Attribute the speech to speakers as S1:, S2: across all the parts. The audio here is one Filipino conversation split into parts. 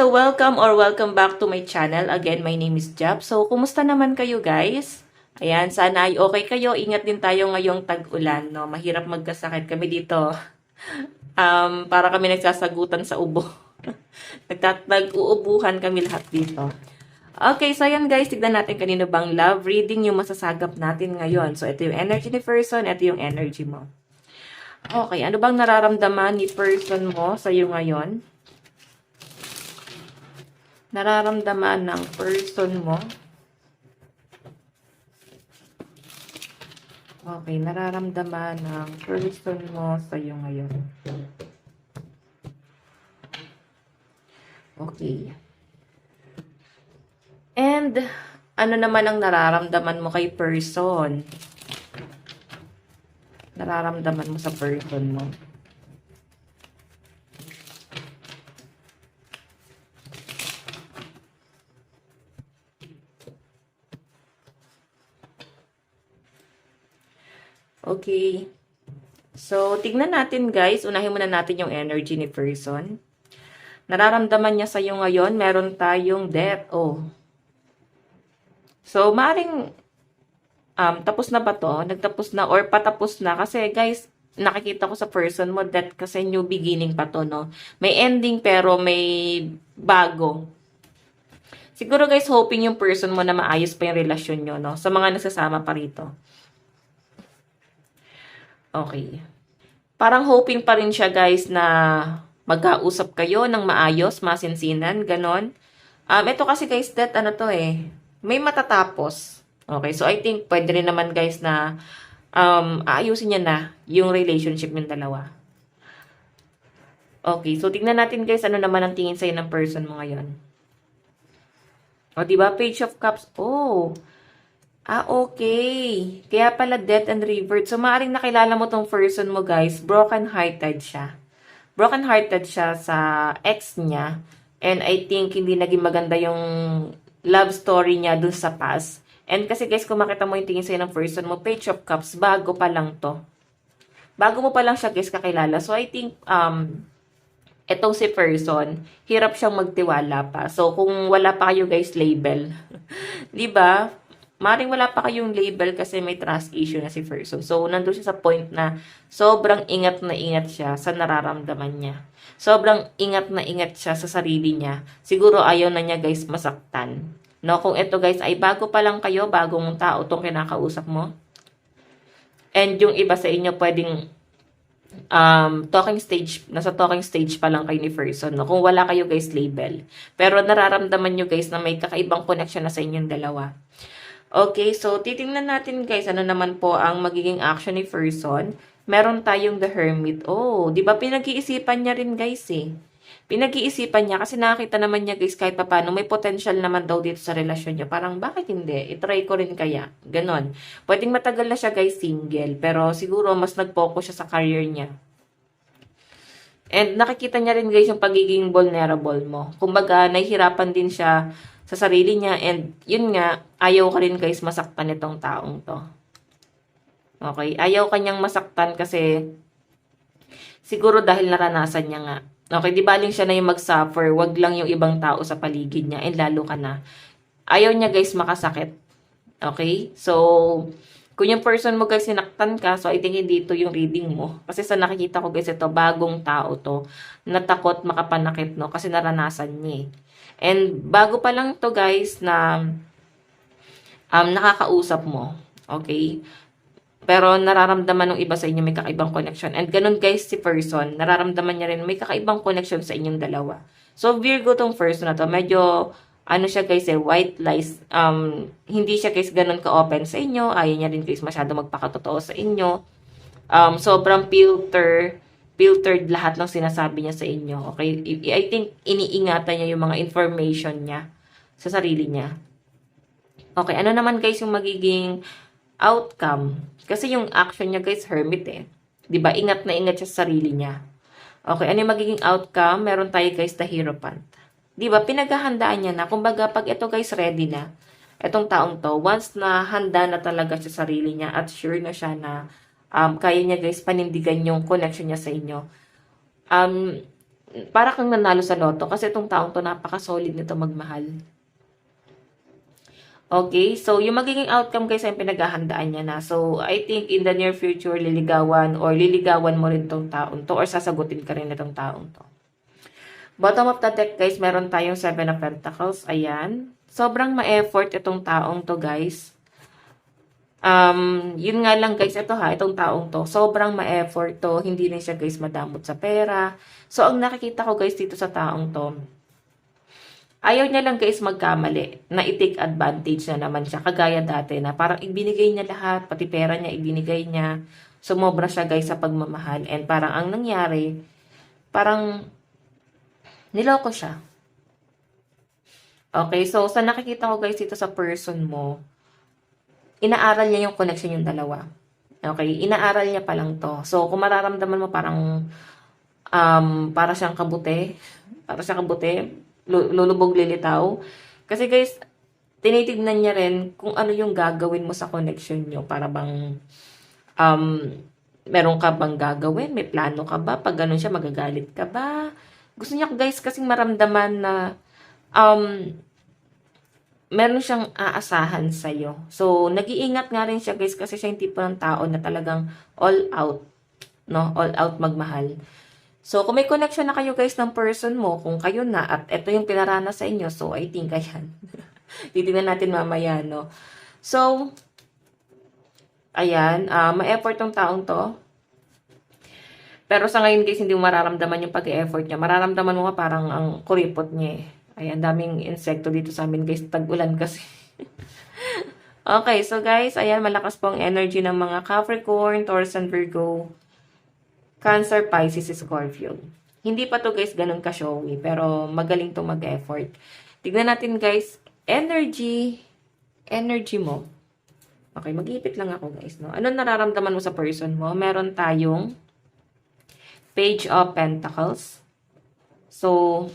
S1: So welcome back to my channel. Again, my name is Jab. So, kumusta naman kayo guys? Ayan, sana ay okay kayo. Ingat din tayo ngayong tag-ulan, no? Mahirap magkasakit kami dito. Para kami nagsasagutan sa ubo. Nag-uubuhan kami lahat dito. Okay, so ayan guys, tignan natin kanino bang love reading yung masasagap natin ngayon. So, ito yung energy ni person, ito yung energy mo. Okay, ano bang nararamdaman ni person mo sa iyo ngayon? Nararamdaman ng person mo. Okay, nararamdaman ng person mo sa iyo ngayon. Okay. And, ano naman ang nararamdaman mo kay person? Nararamdaman mo sa person mo. Okay. So, tignan natin guys. Unahin muna natin yung energy ni person. Nararamdaman niya sa iyo ngayon, meron tayong death. Oh. So, maaaring tapos na ba to? Nagtapos na or patapos na? Kasi guys, nakikita ko sa person mo that kasi new beginning pa to, no? May ending pero may bago. Siguro guys, hoping yung person mo na maayos pa yung relasyon nyo, no? Sa mga nasasama pa rito. Okay. Parang hoping pa rin siya guys na magkausap kayo ng maayos, masinsinan, ganon. Ito kasi guys, that ano to eh, may matatapos. Okay, so I think pwede rin naman guys na aayusin niya na yung relationship ng dalawa. Okay, so tignan natin guys, ano naman ang tingin sa'yo ng person mo ngayon. O, diba? Page of Cups. Oh, okay. Kaya pala death and revert. So, maaaring nakilala mo tong person mo, guys. Broken-hearted siya. Broken-hearted siya sa ex niya. And I think hindi naging maganda yung love story niya dun sa past. And kasi, guys, kung makita mo yung tingin sa'yo ng person mo, Page of Cups, bago pa lang to. Bago mo pa lang siya, guys, kakilala. So, I think, etong si person, hirap siyang magtiwala pa. So, kung wala pa kayo, guys, label. Diba? Maring wala pa kayong label kasi may trust issue na si person. So, nandun siya sa point na sobrang ingat na ingat siya sa nararamdaman niya. Sobrang ingat na ingat siya sa sarili niya. Siguro ayaw na niya guys masaktan. No, kung ito guys ay bago pa lang kayo, bagong tao tong kinakausap mo. And yung iba sa inyo pwedeng nasa talking stage pa lang kayo ni person. No? Kung wala kayo guys label. Pero nararamdaman nyo guys na may kakaibang connection na sa inyong dalawa. Okay, so titingnan natin guys, ano naman po ang magiging action ni person. Meron tayong the hermit. Oh, di ba pinag-iisipan niya rin guys eh. Pinag-iisipan niya kasi nakakita naman niya guys kahit paano may potential naman daw dito sa relasyon niya. Parang bakit hindi? I-try ko rin kaya. Ganon. Pwedeng matagal na siya guys single pero siguro mas nag-focus siya sa career niya. And nakikita niya rin guys yung pagiging vulnerable mo. Kumbaga, nahihirapan din siya sa sarili niya and yun nga, ayaw ka rin guys masaktan itong taong to. Okay? Ayaw kanyang masaktan kasi siguro dahil naranasan niya nga. Okay, di baling siya na yung mag-suffer, wag lang yung ibang tao sa paligid niya and lalo ka na. Ayaw niya guys makasakit. Okay? So, kung yung person mo guys sinaktan ka, so I think hindi ito yung reading mo. Kasi sa nakikita ko guys, ito bagong tao to. Natakot makapanakit, no? Kasi naranasan niya eh. And bago pa lang to guys na nakakausap mo. Okay? Pero nararamdaman ng iba sa inyo may kakaibang connection. And ganun guys si person, nararamdaman niya rin may kakaibang connection sa inyong dalawa. So Virgo tong person na to, medyo ano siya guys eh, white lies. Hindi siya guys ganun ka-open sa inyo. Ayaw niya rin guys masyado magpakatotoo sa inyo. Sobrang filtered lahat ng sinasabi niya sa inyo. Okay? I think iniingatan niya yung mga information niya sa sarili niya. Okay, ano naman guys yung magiging outcome? Kasi yung action niya guys, hermit eh. 'Di ba? Ingat na ingat siya sa sarili niya. Okay, ano yung magiging outcome? Meron tayo guys the Hierophant. 'Di ba? Pinaghahandaan niya na. Kumbaga, pag ito guys ready na, etong taong to, once na handa na talaga siya sa sarili niya at sure na siya na kaya niya guys panindigan yung connection niya sa inyo. para kang nanalo sa loto kasi itong taong to napaka-solid nito magmahal. Okay, so yung magiging outcome guys ay pinaghahandaan niya na. So, I think in the near future, liligawan mo rin tong taong to or sasagutin ka rin na tong taong to. Bottom of the deck guys, meron tayong 7 of Pentacles. Ayan. Sobrang ma-effort itong taong to guys. Yun nga lang guys, itong taong to, sobrang ma-effort to. Hindi rin siya guys madamot sa pera. So, ang nakikita ko guys dito sa taong to, ayaw niya lang guys magkamali na i-take advantage na naman siya. Kagaya dati na parang ibinigay niya lahat, pati pera niya ibinigay niya. Sumobra siya guys sa pagmamahal. And parang ang nangyari, parang niloko siya. Okay, so sa nakikita ko guys dito sa person mo, inaaral niya yung connection yung dalawa. Okay, inaaral niya pa lang to. So kung mararamdaman mo parang para siyang kabute, lulubog lilitaw. Kasi guys, tinitignan niya rin kung ano yung gagawin mo sa connection nyo. Para bang, meron ka bang gagawin? May plano ka ba? Pag ganun siya, magagalit ka ba? Gusto niya guys kasing maramdaman na, meron siyang aasahan sa'yo. So, nag-iingat nga rin siya guys kasi siya yung tipo ng tao na talagang all out. No? All out magmahal. So, kung may connection na kayo guys ng person mo, kung kayo na, at ito yung pinaranas sa inyo, so I think ayan. Titignan natin mamaya, no? So, ayan, ma-effort tong taong to. Pero sa ngayon guys, hindi mo mararamdaman yung pag-effort niya. Mararamdaman mo nga parang ang kuripot niya eh. Ayan, daming insekto dito sa amin guys, tag-ulan kasi. Okay, so guys, ayan, malakas po ang energy ng mga Capricorn, Taurus, and Virgo. Cancer, Pisces, Scorpio. Hindi pa to guys ganun ka-showy, pero magaling to mag-effort. Tignan natin guys, energy mo. Okay, mag-ipit lang ako guys, no? Ano nararamdaman mo sa person mo? Meron tayong Page of Pentacles. So,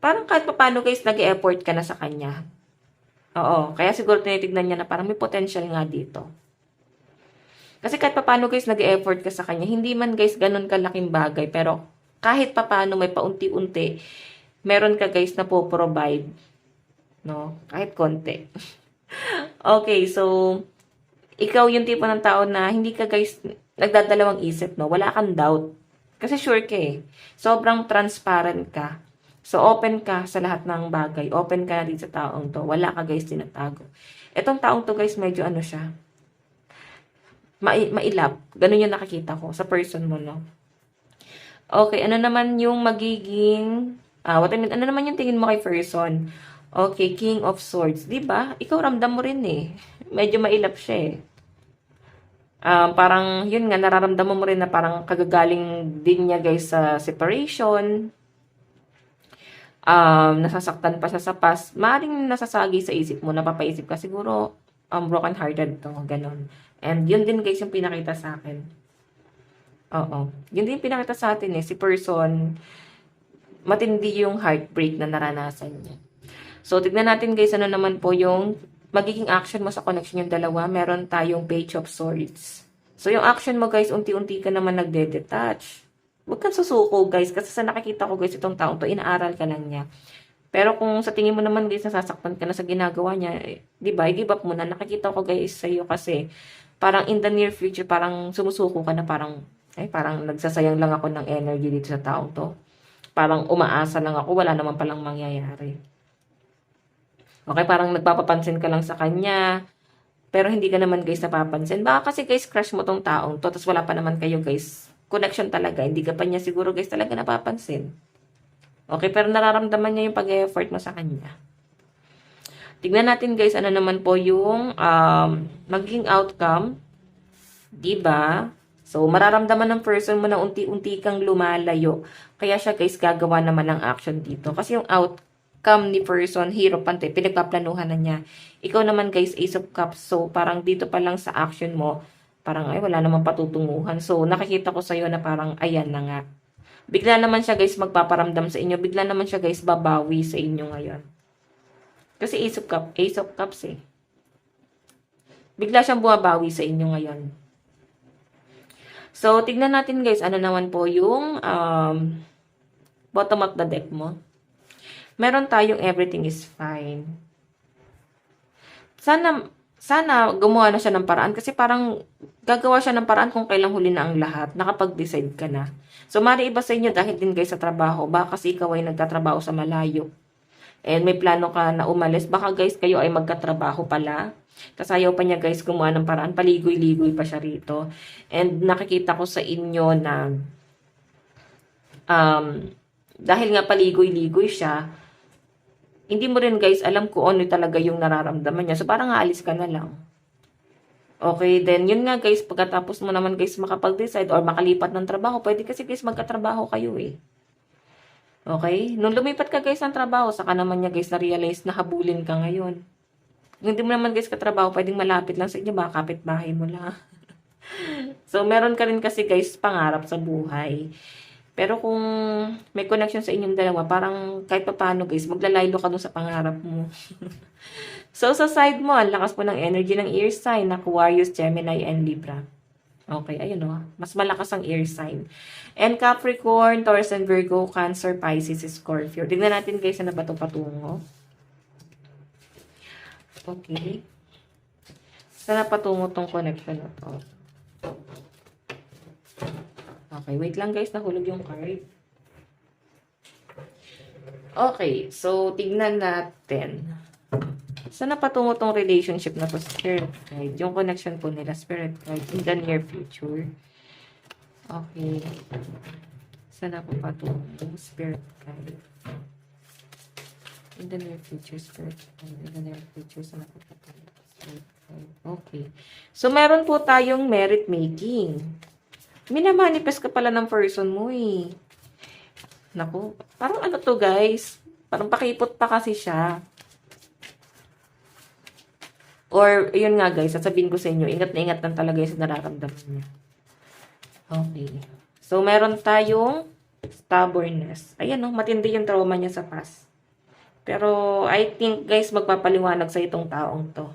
S1: parang kahit paano guys, nag-effort ka na sa kanya. Oo, kaya siguro tinitignan niya na parang may potential nga dito. Kasi kahit paano guys, nag-effort ka sa kanya. Hindi man guys, ganun kalaking bagay. Pero kahit paano may paunti-unti, meron ka guys na po-provide. No? Kahit konti. Okay, so, ikaw yung tipo ng tao na hindi ka guys nagdadalawang isip, no? Wala kang doubt. Kasi sure ka eh. Sobrang transparent ka. So, open ka sa lahat ng bagay. Open ka na din sa taong to. Wala ka guys tinatago. Etong taong to guys, medyo ano siya, mailap. Ganun yung nakikita ko sa person mo, no? Okay, ano naman yung magiging, ano naman yung tingin mo kay person? Okay, King of Swords. Diba? Ikaw ramdam mo rin eh. Medyo mailap siya eh. Parang, yun nga, nararamdaman mo rin na parang kagagaling din niya guys sa separation. Nasasaktan pa siya sa past. Maaaring nasasagi sa isip mo, napapaisip ka siguro, broken hearted to, ganun. And yun din guys yung pinakita sa akin. Oo. Yun din yung pinakita sa atin eh. Si person, matindi yung heartbreak na naranasan niya. So, tignan natin guys, ano naman po yung magiging action mo sa connection yung dalawa. Meron tayong Page of Swords. So, yung action mo guys, unti-unti ka naman nagde-detach. Huwag kang susuko guys. Kasi sa nakikita ko guys, itong taong to, inaaral ka lang niya. Pero kung sa tingin mo naman guys, nasasaktan ka na sa ginagawa niya, di ba, i-give up mo na. Nakikita ko guys sa iyo kasi, parang in the near future, parang sumusuko ka na parang nagsasayang lang ako ng energy dito sa taong to. Parang umaasa lang ako, wala naman palang mangyayari. Okay, parang nagpapapansin ka lang sa kanya, pero hindi ka naman guys napapansin. Baka kasi guys, crush mo tong taong to, tapos wala pa naman kayo guys, connection talaga, hindi ka pa niya siguro guys talaga napapansin. Okay, pero nararamdaman niya yung pag-effort mo sa kanya. Tignan natin guys, ano naman po yung magiging outcome. Diba? So, mararamdaman ng person mo na unti-unti kang lumalayo. Kaya siya guys, gagawa naman ng action dito. Kasi yung outcome ni person, hero, pante, pinagpaplanuhan na niya. Ikaw naman guys, Ace of Cups. So, parang dito pa lang sa action mo, parang ay, wala namang patutunguhan. So, nakikita ko sa'yo na parang, ayan na nga. Bigla naman siya guys magpaparamdam sa inyo. Bigla naman siya guys babawi sa inyo ngayon. Kasi Ace of Cups eh. Bigla siyang bumabawi sa inyo ngayon. So, tignan natin guys, ano naman po yung bottom of the deck mo. Meron tayong everything is fine. Sana gumawa na siya ng paraan kasi parang gagawa siya ng paraan kung kailang huli na ang lahat. Nakapag-decide ka na. So, mari iba sa inyo dahil din guys sa trabaho. Baka kasi ikaw ay nagtatrabaho sa malayo. And may plano ka na umalis. Baka guys kayo ay magkatrabaho pala. Tapos ayaw pa niya guys gumawa ng paraan. Paligoy-ligoy pa siya rito. And nakikita ko sa inyo na dahil nga paligoy-ligoy siya, hindi mo rin guys alam kung ano talaga yung nararamdaman niya. So parang aalis ka na lang. Okay, then yun nga guys, pagkatapos mo naman guys makapag-decide or makalipat ng trabaho, pwede kasi guys magkatrabaho kayo eh. Okay? Nung lumipat ka guys ng trabaho, saka naman niya guys na-realize na habulin ka ngayon. Kung hindi mo naman guys katrabaho, pwedeng malapit lang sa inyo, baka kapitbahay mo lang. So meron ka rin kasi guys pangarap sa buhay. Pero kung may connection sa inyong dalawa, parang kahit pa paano guys, maglalaylo ka dun sa pangarap mo. So sa side mo, ang lakas po ng energy ng air sign, Aquarius, Gemini, and Libra. Okay, ayun o. Mas malakas ang air sign. And Capricorn, Taurus, and Virgo, Cancer, Pisces, Scorpio. Tignan natin guys na ba ito patungo. Okay. Saan patungo tong connection na to? Okay, wait lang guys, nahulog yung card. Okay, so tignan natin. Saan patungo tong relationship na to, Spirit Guide? Yung connection po nila, Spirit Guide, in the near future. Okay. Saan po patungo? Spirit Guide. In the near future, Spirit Guide. In the near future, saan po patungo? Spirit Guide. Okay. So, meron po tayong merit making. Minamanifest ka pala ng person mo eh. Naku, parang ano to guys? Parang pakipot pa kasi siya. Or, yun nga guys, sasabihin ko sa inyo, ingat na ingat lang talaga sa nararamdaman niya. Okay. So, meron tayong stubbornness. Ayan no, matindi yung trauma niya sa past. Pero, I think guys, magpapaliwanag sa itong taong to.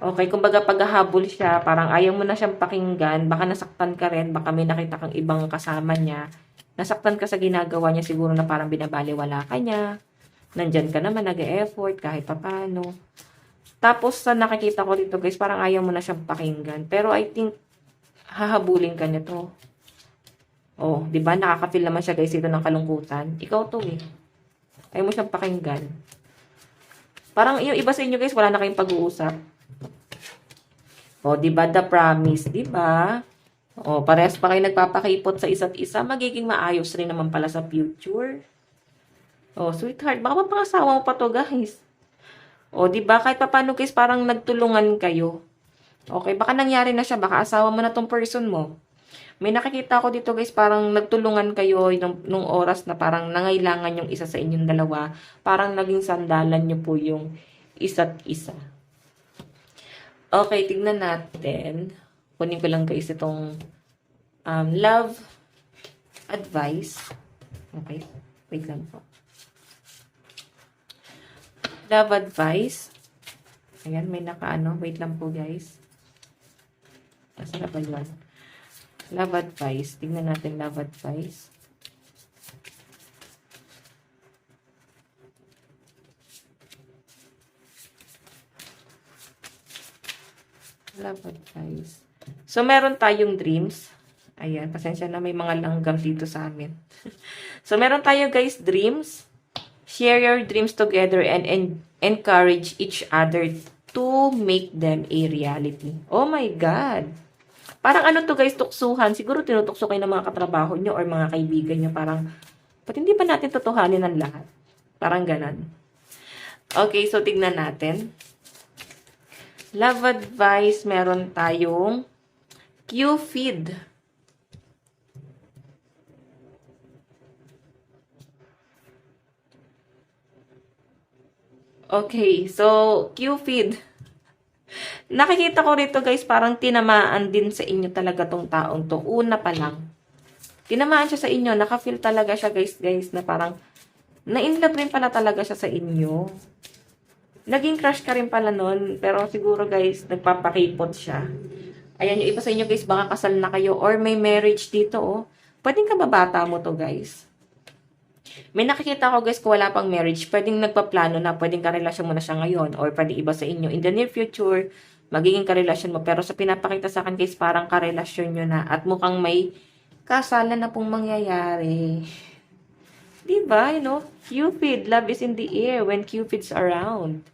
S1: Okay, kumbaga paghahabol siya, parang ayaw mo na siyang pakinggan, baka nasaktan ka rin, baka may nakita kang ibang kasama niya, nasaktan ka sa ginagawa niya, siguro na parang binabaliwala ka niya, nandyan ka naman, nag-e-effort, kahit papano. Tapos, sa nakikita ko dito guys, parang ayaw mo na siyang pakinggan, pero I think, hahabulin ka nito. Oh, di ba nakaka-feel naman siya guys, ito ng kalungkutan. Ikaw to eh. Ayaw mo siyang pakinggan. Parang yung iba sa inyo guys, wala na kayong pag-uusap. O, di ba the promise, di ba? O, parehas pa kayo nagpapakipot sa isa't isa, magiging maayos rin naman pala sa future. O, sweetheart, baka mapangasawa mo pa to, guys. O, di ba? Kahit pa paano, guys, parang nagtulungan kayo. Okay, baka nangyari na siya, baka asawa mo na tong person mo. May nakikita ko dito, guys, parang nagtulungan kayo nung oras na parang nangailangan yung isa sa inyong dalawa. Parang naging sandalan nyo po yung isa't isa. Okay, tignan natin. Kunin ko lang guys itong love advice. Okay, wait lang po. Love advice. Ayan, may nakaano. Wait lang po guys. Asa na ba yun? Love advice. Tignan natin love advice. Love advice. So, meron tayong dreams. Ayan, pasensya na may mga langgam dito sa amin. So, meron tayo guys, dreams. Share your dreams together and encourage each other to make them a reality. Oh my God! Parang ano to guys, tuksuhan. Siguro tinutukso kayo ng mga katrabaho nyo or mga kaibigan nyo. Parang, ba't hindi pa natin totohanin ang lahat? Parang ganan. Okay, so tignan natin. Love advice, meron tayong Cupid. Okay, so Cupid. Nakikita ko rito guys, parang tinamaan din sa inyo talaga tong taong to. Una pa lang. Tinamaan siya sa inyo, naka-feel talaga siya guys, na parang na-inlove rin pala talaga siya sa inyo. Naging crush ka rin pala nun, pero siguro guys, nagpapakipot siya. Ayan, yung iba sa inyo guys, baka kasal na kayo or may marriage dito, oh. Pwedeng kababata mo to, guys. May nakikita ko guys kung wala pang marriage, pwedeng nagpaplano na, pwedeng karelasyon mo na siya ngayon or pwedeng iba sa inyo. In the near future, magiging karelasyon mo. Pero sa pinapakita sa akin guys, parang karelasyon nyo na at mukhang may kasalan na pong mangyayari. Diba? You know, Cupid, love is in the air when Cupid's around.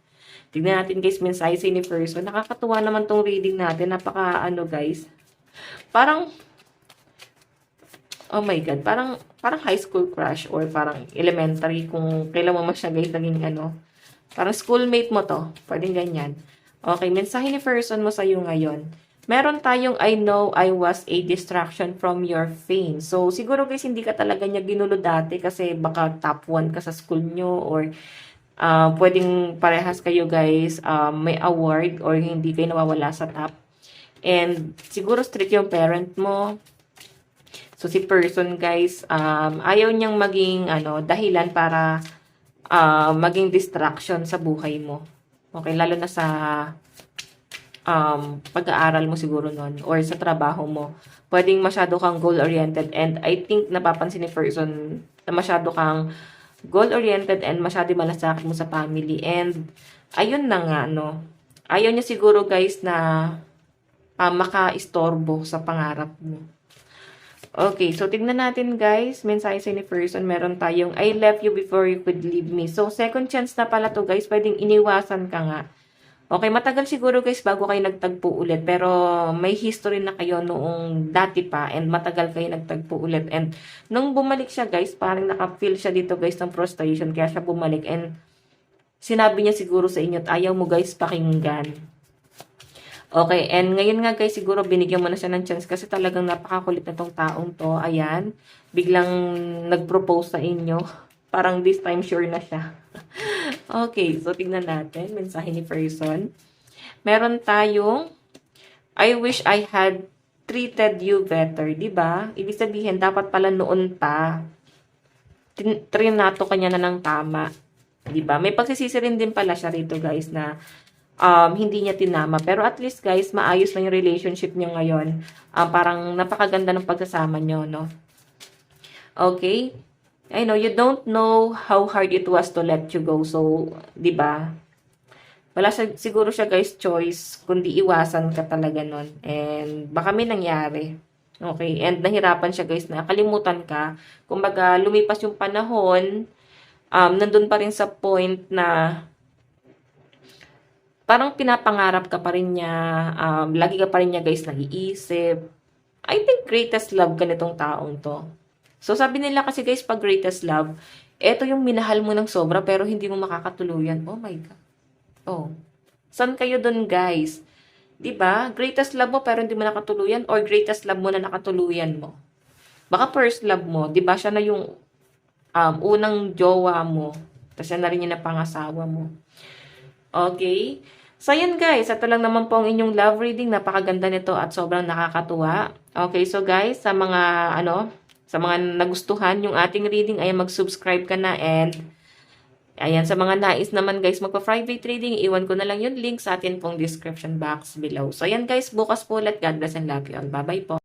S1: Tignan natin guys, mensahe sa universo. Nakakatuwa naman tong reading natin. Napaka ano guys. Parang oh my God, parang high school crush or parang elementary kung kailan mo siya guys naging ano. Parang schoolmate mo to. Pwedeng ganyan. Okay, mensahe ni person mo sa'yo ngayon. Meron tayong I know I was a distraction from your fame. So, siguro guys, hindi ka talaga niya ginulo dati kasi baka top 1 ka sa school nyo or pwedeng parehas kayo guys may award or hindi kayo nawawala sa top. And siguro strict yung parent mo. So, si person, guys, ayaw niyang maging, dahilan para maging distraction sa buhay mo. Okay, lalo na sa pag-aaral mo siguro nun or sa trabaho mo. Pwedeng masyado kang goal-oriented and I think napapansin ni person na masyado kang goal-oriented and masyado malasakit mo sa family. And, ayun na nga, ayaw niya siguro, guys, na maka-istorbo sa pangarap mo. Okay, so tignan natin guys, mensahe sa ni person, meron tayong I left you before you could leave me. So, second chance na pala to guys, pwedeng iniwasan ka nga. Okay, matagal siguro guys bago kayo nagtagpo ulit, pero may history na kayo noong dati pa and matagal kayo nagtagpo ulit. And nung bumalik siya guys, parang naka-feel siya dito guys ng frustration, kaya siya bumalik and sinabi niya siguro sa inyo at ayaw mo guys pakinggan. Okay, and ngayon nga guys, siguro binigyan mo na siya ng chance kasi talagang napakakulit na tong taong to. Ayan, biglang nag-propose sa inyo. Parang this time sure na siya. Okay, so tignan natin, mensahe ni person. Meron tayong, I wish I had treated you better, di ba? Ibig sabihin, dapat pala noon pa, trinato kanya na ng tama. Di ba? May pagsisisi rin din pala siya rito guys na hindi niya tinama. Pero at least guys, maayos na yung relationship niyo ngayon. Parang napakaganda ng pagsasama niyo, no? Okay? I know, you don't know how hard it was to let you go. So, di ba? Wala siguro siya guys choice, kundi iwasan ka talaga nun. And baka may nangyari. Okay? And nahirapan siya guys na kalimutan ka. Kumbaga, lumipas yung panahon, nandun pa rin sa point na parang pinapangarap ka pa rin niya, lagi ka pa rin niya guys nag-iisip. I think greatest love ka nitong taong to. So sabi nila kasi guys, pag greatest love, eto yung minahal mo ng sobra pero hindi mo makakatuluyan. Oh my God. Oh. San kayo dun guys? 'Di ba? Greatest love mo pero hindi mo nakatuluyan or greatest love mo na nakatuluyan mo. Baka first love mo, 'di ba siya na yung unang jowa mo. Tapos siya na rin yung napangasawa mo. Okay? So, yan guys. Ito lang naman po ang inyong love reading. Napakaganda nito at sobrang nakakatuwa. Okay, so guys, sa mga, sa mga nagustuhan yung ating reading, ay mag-subscribe ka na and, ayan, sa mga nais naman guys, magpa-private reading, iwan ko na lang yung link sa atin pong description box below. So, yan guys, bukas po ulit. God bless and love you all. Bye-bye po.